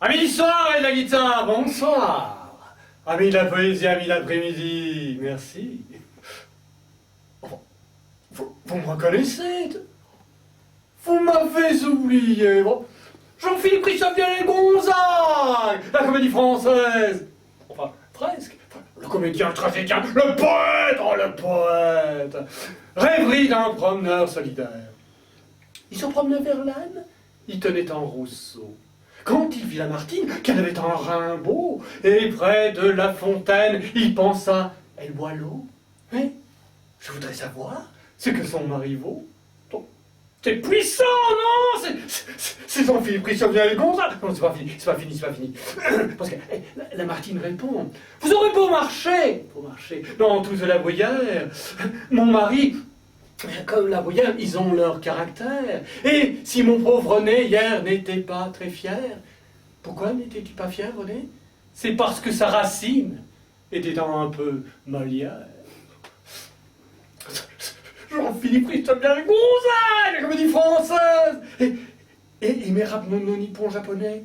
Amis du soir et de la guitare, bonsoir. Amis de la poésie, amis de l'après-midi, merci. Vous me reconnaissez? Vous m'avez oublié. Jean-Philippe Christophe Vianney Gonzague, la comédie française. Enfin, presque. Le comédien, le tragédien, le poète, oh le poète. Rêverie d'un promeneur solidaire. Il se promenait vers l'âne, il tenait en Rousseau. Quand il vit Lamartine, qu'elle avait un Rimbaud, et près de la fontaine, il pensa, elle boit l'eau. Mais je voudrais savoir ce que son mari vaut. C'est puissant, non? C'est Jean-Philippe Christophe Vianney Gonzague. Non, c'est pas fini. Parce que Lamartine répond, vous aurez beau marcher dans toute la bruyère, mon mari, comme la bruyère, ils ont leur caractère. Et si mon pauvre René, hier, n'était pas très fier, pourquoi n'étais-tu pas fier, René? C'est parce que sa racine était un peu Molière. Jean-Philippe Christophe Vianney Gonzague, la comédie française. Et mes rap nippons japonais.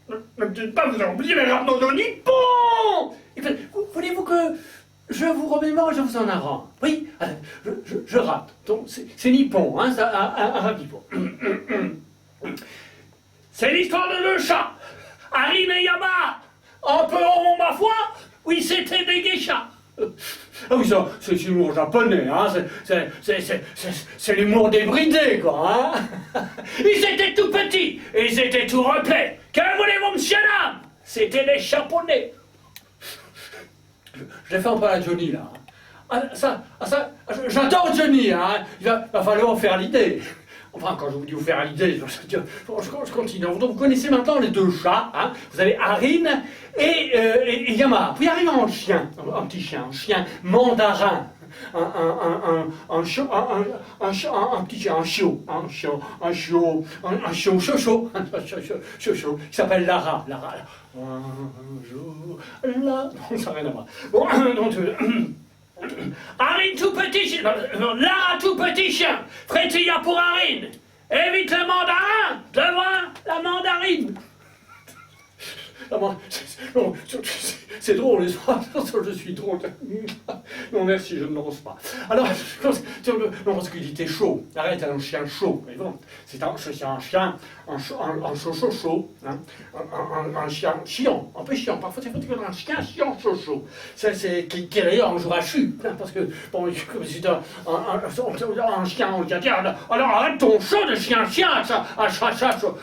Ne me dites pas, vous avez oublié mes rap nippons. Voulez-vous que je vous remémore, je vous en arrange? Oui, je rappe. Donc c'est nippon, hein, un rap nippon. C'est l'histoire de deux chats, Harine et Yama. Un peu en ma foi, oui, c'était des geishas. Ah oui, ça, c'est l'humour japonais, hein, c'est l'humour débridé, quoi, hein. Ils étaient tout petits, ils étaient tout replets. Que voulez-vous, monsieur dame? C'était des chaponais. Je l'ai fait un peu à Johnny, là. J'adore Johnny, hein. Il va falloir faire l'idée. Enfin, quand je vous dis vous faire l'idée, je continue. Donc, vous connaissez maintenant les deux chats, hein. Vous avez Harine et Yama. Puis arrive un chien, un petit chien, un chien mandarin. Un petit chien, un chiot, chocho, qui s'appelle Lara. Un jour, là, non, ça n'a rien à voir. Bon, donc, Harine tout petit chien, Lara tout petit chien, frétilla pour Harine, évite le mandarin devant la mandarine. C'est drôle, je suis drôle. Non, merci, je ne l'ose pas. Alors, non, parce qu'il était chaud. Arrête, un chien chaud. Mais bon, c'est un chien, un chaud, hein, un chien chiant, un peu chiant. Parfois, c'est un chien chiant chaud. Qui d'ailleurs un jour a chu. Parce que, bon, c'est un chien, on dit, alors arrête ton chaud de chien, un chat chaud.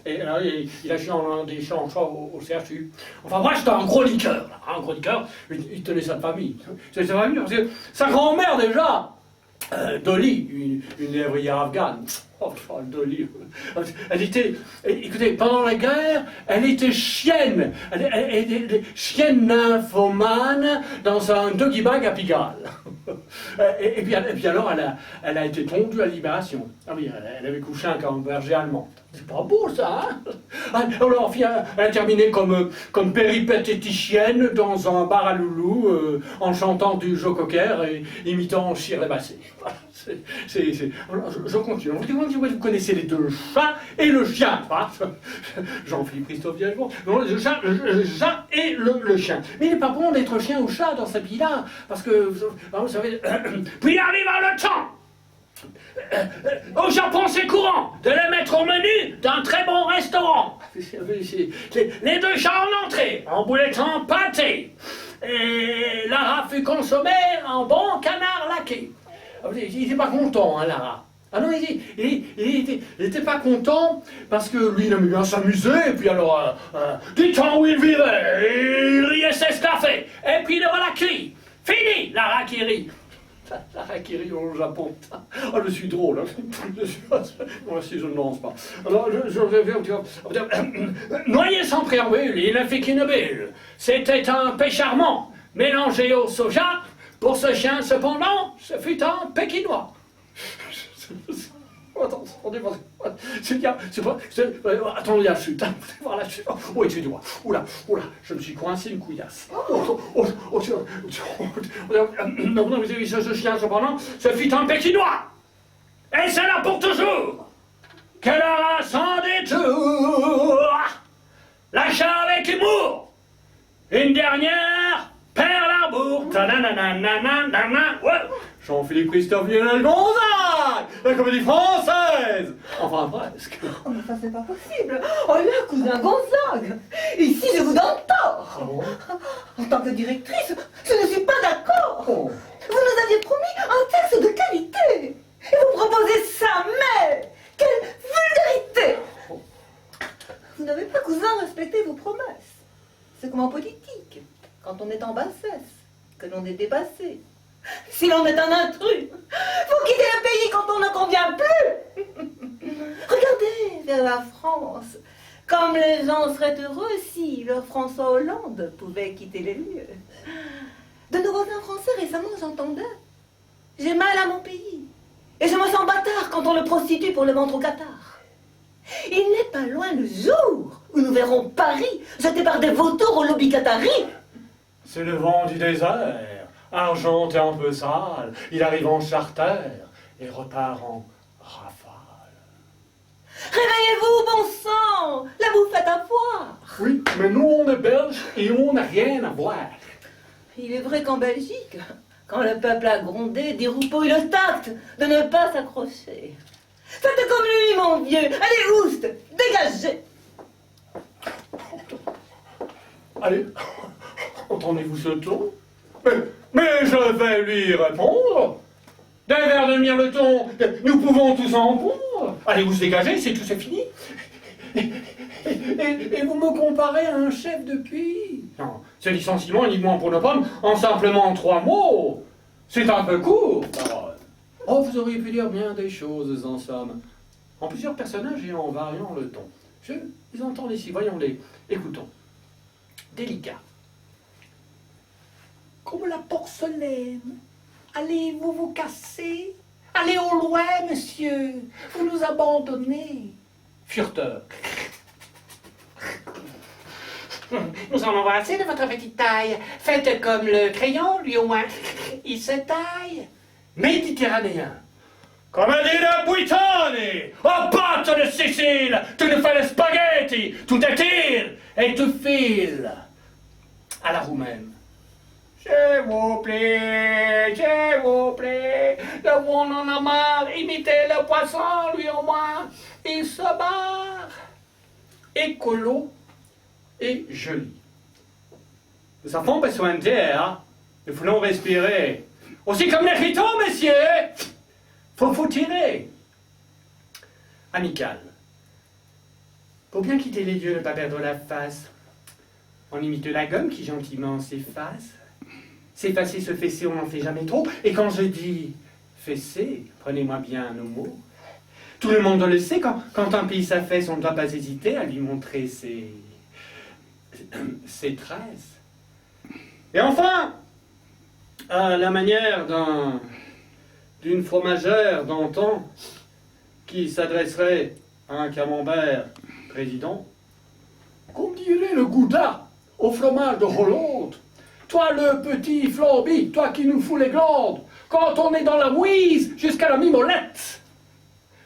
Et alors, il a chié des chiens au CHU. Enfin bref, c'était un gros liqueur, là, un gros liqueur, il tenait sa famille. C'est sa famille, parce que sa grand-mère déjà, Dolly, une lévrière afghane, Dolly, elle était, écoutez, pendant la guerre, elle était chienne, elle était chienne nymphomane dans un doggy bag à Pigalle. Et puis alors, elle a été tondue à Libération. Ah oui, elle avait couché un berger allemand. C'est pas beau, ça, hein? Alors, elle a terminé comme péripatéticienne dans un bar à loulou, en chantant du Joe Cocker et imitant Shirley Bassey. Je continue. Vous connaissez les deux chats et le chien. Jean-Philippe Christophe Vianney. Le chat et le chien. Mais il n'est pas bon d'être chien ou chat dans ce pays-là, parce que, vous savez... Puis arriva le temps. Au Japon, c'est courant de les mettre au menu d'un très bon restaurant. Les deux chats en entrée, en boulettant pâté. Et Lara fut consommée en bon canard laqué. Il n'était pas content, hein, Lara. Ah non, il était pas content parce que lui, il aimait bien s'amuser, et puis alors, du temps où il vivait, il riait s'esclaffer, et puis le voilà qui fini, Lara qui rit. La rit au Japon. Oh, je suis drôle. Hein. Moi aussi, je ne lance pas. Alors, noyé sans préambule, il a fait qu'une bulle. C'était un paix charmant, mélangé au soja. Pour ce chien, cependant, ce fut un pékinois. Attendez, il y a la chute. Vous voir la chute. Oh, excusez-moi. Oula, je me suis coincé une couillasse. Ce chien, cependant, ce fut un pékinois. Et c'est là pour toujours. Que la race en détour. Une dernière, Pearl Harbor. Ta-na-na-na-na-na-na-na. Ouais. Jean-Philippe Christophe Lionel Gonzague, la comédie française. Enfin, presque. Oh, mais ça, c'est pas possible. Oh là, cousin Gonzague. Ici, je vous donne tort. Ah bon? En tant que directrice, je ne suis pas d'accord. Oh. Vous nous aviez promis un texte de qualité. Et vous proposez ça, mais quelle vulgarité. Vous n'avez pas, cousin, respecté vos promesses. C'est comme en politique, quand on est en bassesse, que l'on est dépassé. Si l'on est un intrus, faut quitter le pays quand on ne convient plus. Regardez vers la France, comme les gens seraient heureux si le François Hollande pouvait quitter les lieux. De nos voisins français, récemment, j'entendais: j'ai mal à mon pays, et je me sens bâtard quand on le prostitue pour le vendre au Qatar. Il n'est pas loin le jour où nous verrons Paris jeté par des vautours au lobby qatari. C'est le vent du désert, argenté un peu sale. Il arrive en charter et repart en rafale. Réveillez-vous, bon sang! La bouffe est à voir! Oui, mais nous on est belges et on n'a rien à voir. Il est vrai qu'en Belgique, quand le peuple a grondé, Diroupeau eut le tact de ne pas s'accrocher. Faites comme lui, mon vieux! Allez, oust! Dégagez! Allez, entendez-vous ce ton? Mais je vais lui répondre. D'un verre de mireton, nous pouvons tous en prendre. Allez vous dégager, c'est tout, c'est fini. Et vous me comparez à un chef de puits. Non, ce licenciement uniquement pour nos pommes, en simplement 3 mots. C'est un peu court, parole. Oh, vous auriez pu dire bien des choses, en somme. En plusieurs personnages et en variant le ton. Je les entends ici, voyons-les, écoutons. Délicat. Comme la porcelaine. Allez-vous vous casser? Allez au loin, monsieur. Vous nous abandonnez. Furteur. Nous en avons assez de votre petite taille. Faites comme le crayon, lui au moins. Il se taille. Méditerranéen. Commedia Buitoni, oh pâte de Sicile, tu nous fais les spaghetti, tu t'étires et tu files. À la roumaine. S'il vous plaît, le monde en a marre, imitez le poisson, lui au moins, il se barre. Écolo et joli. Nous avons besoin d'air, nous voulons respirer. Aussi comme les ritons, messieurs. Faut tirer. Amical. Pour bien quitter les lieux, ne pas perdre la face. On imite la gomme qui gentiment s'efface. S'effacer, se fesser, on n'en fait jamais trop. Et quand je dis fesser, prenez-moi bien nos mots. Tout le monde le sait, quand un pays s'affaisse, on ne doit pas hésiter à lui montrer ses tresses. Et enfin, à la manière d'une fromagère d'antan qui s'adresserait à un camembert président, comme dirait le gouda au fromage de Hollande. Toi le petit Florby, toi qui nous fous les glandes, quand on est dans la mouise jusqu'à la mimolette,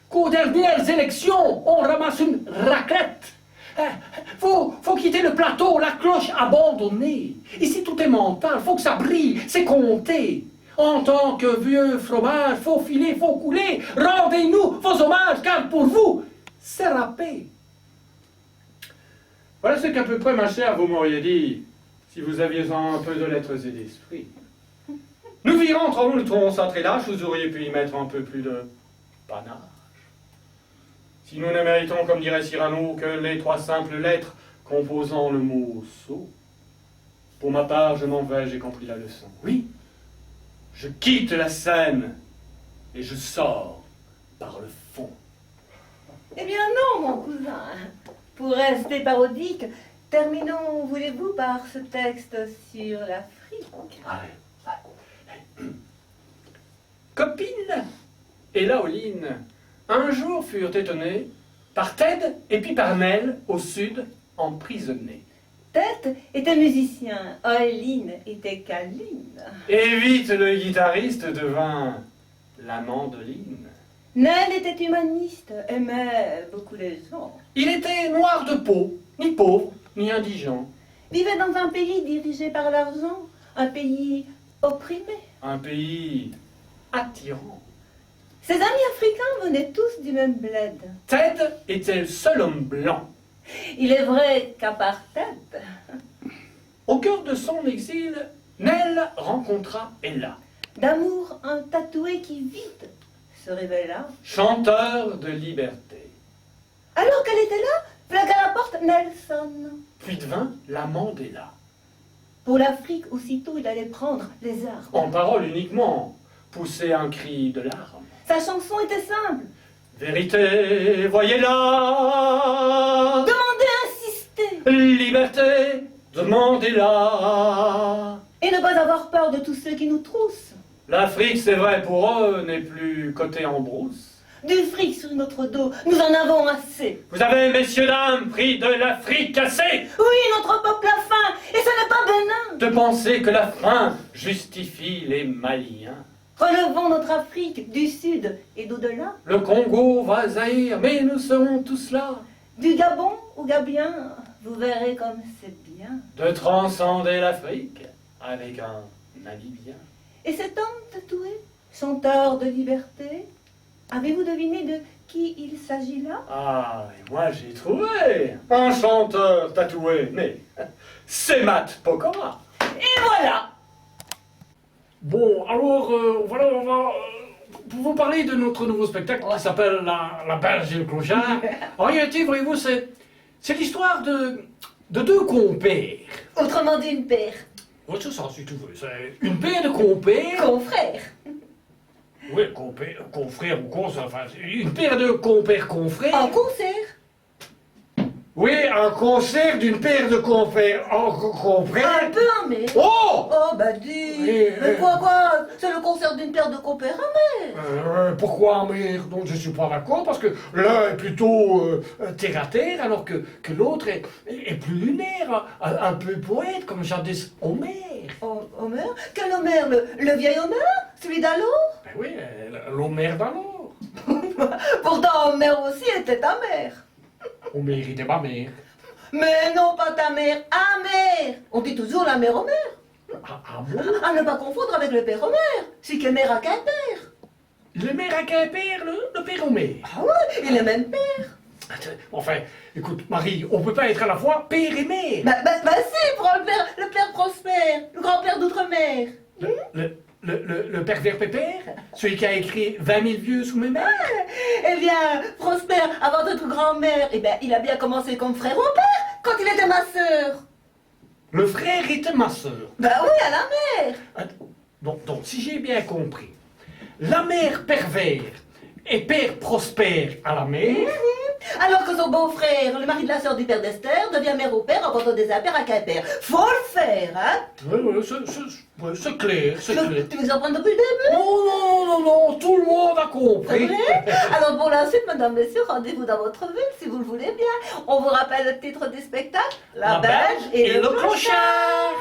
qu'aux dernières élections, on ramasse une raclette. Faut quitter le plateau, la cloche abandonnée. Ici tout est mental, faut que ça brille, c'est compté. En tant que vieux fromage, faut filer, faut couler. Rendez-nous vos hommages, car pour vous, c'est râpé. Voilà ce qu'à peu près, ma chère, vous m'auriez dit, si vous aviez un peu de lettres et d'esprit. Nous virons entre nous le ton centré lâche, vous auriez pu y mettre un peu plus de panache. Si nous ne méritons, comme dirait Cyrano, que les 3 simples lettres composant le mot sot, pour ma part, je m'en vais, j'ai compris la leçon. Oui, je quitte la scène et je sors par le fond. Eh bien non, mon cousin. Pour rester parodique, terminons, voulez-vous, par ce texte sur l'Afrique. Allez. Copine et Laoline, un jour furent étonnés par Ted et Piparnel au sud, emprisonnés. Ted était musicien, Aileen était câline. Et vite le guitariste devint la mandoline. Ned était humaniste, aimait beaucoup les gens. Il était noir de peau, ni pauvre, ni indigent. vivait dans un pays dirigé par l'argent, un pays opprimé. Un pays attirant. Ses amis africains venaient tous du même bled. Ted était le seul homme blanc. Il est vrai qu'à part Ted, Au cœur de son exil, Nell rencontra Ella, d'amour un tatoué qui vite se révéla. chanteur de liberté. Alors qu'elle était là, plaque à la porte Nelson. Puis devint la Mandela. Pour l'Afrique, aussitôt, il allait prendre les armes. En parole uniquement, pousser un cri de larmes. Sa chanson était simple. Vérité, voyez-la. Demandez, insister. Liberté, demandez-la. Et ne pas avoir peur de tous ceux qui nous troussent. L'Afrique, c'est vrai, pour eux, n'est plus cotée en brousse. Du fric sur notre dos, nous en avons assez. Vous avez, messieurs, dames, pris de l'Afrique assez Oui, notre peuple a faim, et ce n'est pas bénin. de penser que la faim justifie les Maliens. Relevons notre Afrique du sud et d'au-delà. Le Congo va zaïr, mais nous serons tous là. Du Gabon au Gabien, vous verrez comme c'est bien. De transcender l'Afrique avec un Namibien. Et cet homme tatoué, chanteur de liberté, avez-vous deviné de qui il s'agit là? Ah, et moi j'ai trouvé un chanteur tatoué, mais c'est Matt Pokora. Et voilà! Bon, alors, voilà, on va vous parler de notre nouveau spectacle qui s'appelle la Berge et le Clochard. En réalité, voyez-vous, c'est l'histoire de deux compères. Autrement dit, une paire. Oui, c'est ça, si tu veux. C'est une paire de compères. Confrère. Oui, confrères ou enfin, une paire de compères confrères. En concert. Oui, un concert d'une paire de confrères. Confrères. Un peu amer. Oh! Oh, bah dis. Oui, Mais quoi, c'est le concert d'une paire de compères amers. Pourquoi amer? Donc je suis pas d'accord parce que l'un est plutôt terre à terre alors que l'autre est plus lunaire, un peu poète comme Jadis Homère. Homer? Quel Homer? Le vieil Homer? Celui d'alors? Ben oui, l'Homère d'alors. Pourtant, Homer aussi était amer. Homère était ma mère. Mais non, pas ta mère, amère. On dit toujours la mère Homer. Ah bon? À ne pas confondre avec le père Homer. C'est que mère a qu'un père. Le maire a qu'un père, le père Homère. Ah ouais, il est même père. Enfin, écoute, Marie, on peut pas être à la fois père et mère. Bah si, prends le père Prosper, le grand-père d'outre-mer. Le pervers pépère, celui qui a écrit 20 000 vieux sous mes mains. Eh bien, Prosper, avant d'être grand-mère, eh bien, il a bien commencé comme frère au père, quand il était ma sœur. Le frère était ma sœur. Bah oui, à la mère. Donc, si j'ai bien compris, la mère pervers et père prospère à la mère. Alors que son beau-frère, le mari de la sœur du père d'Esther, devient mère au père en portant des affaires à Quimper. Faut le faire, hein? Oui, c'est clair, c'est clair. Tu veux que j'en prenne depuis le début? Non, tout le monde a C'est compris. vrai? Alors pour la suite, mesdames, messieurs, rendez-vous dans votre ville si vous le voulez bien. On vous rappelle le titre du spectacle? La Berge et le Clochard.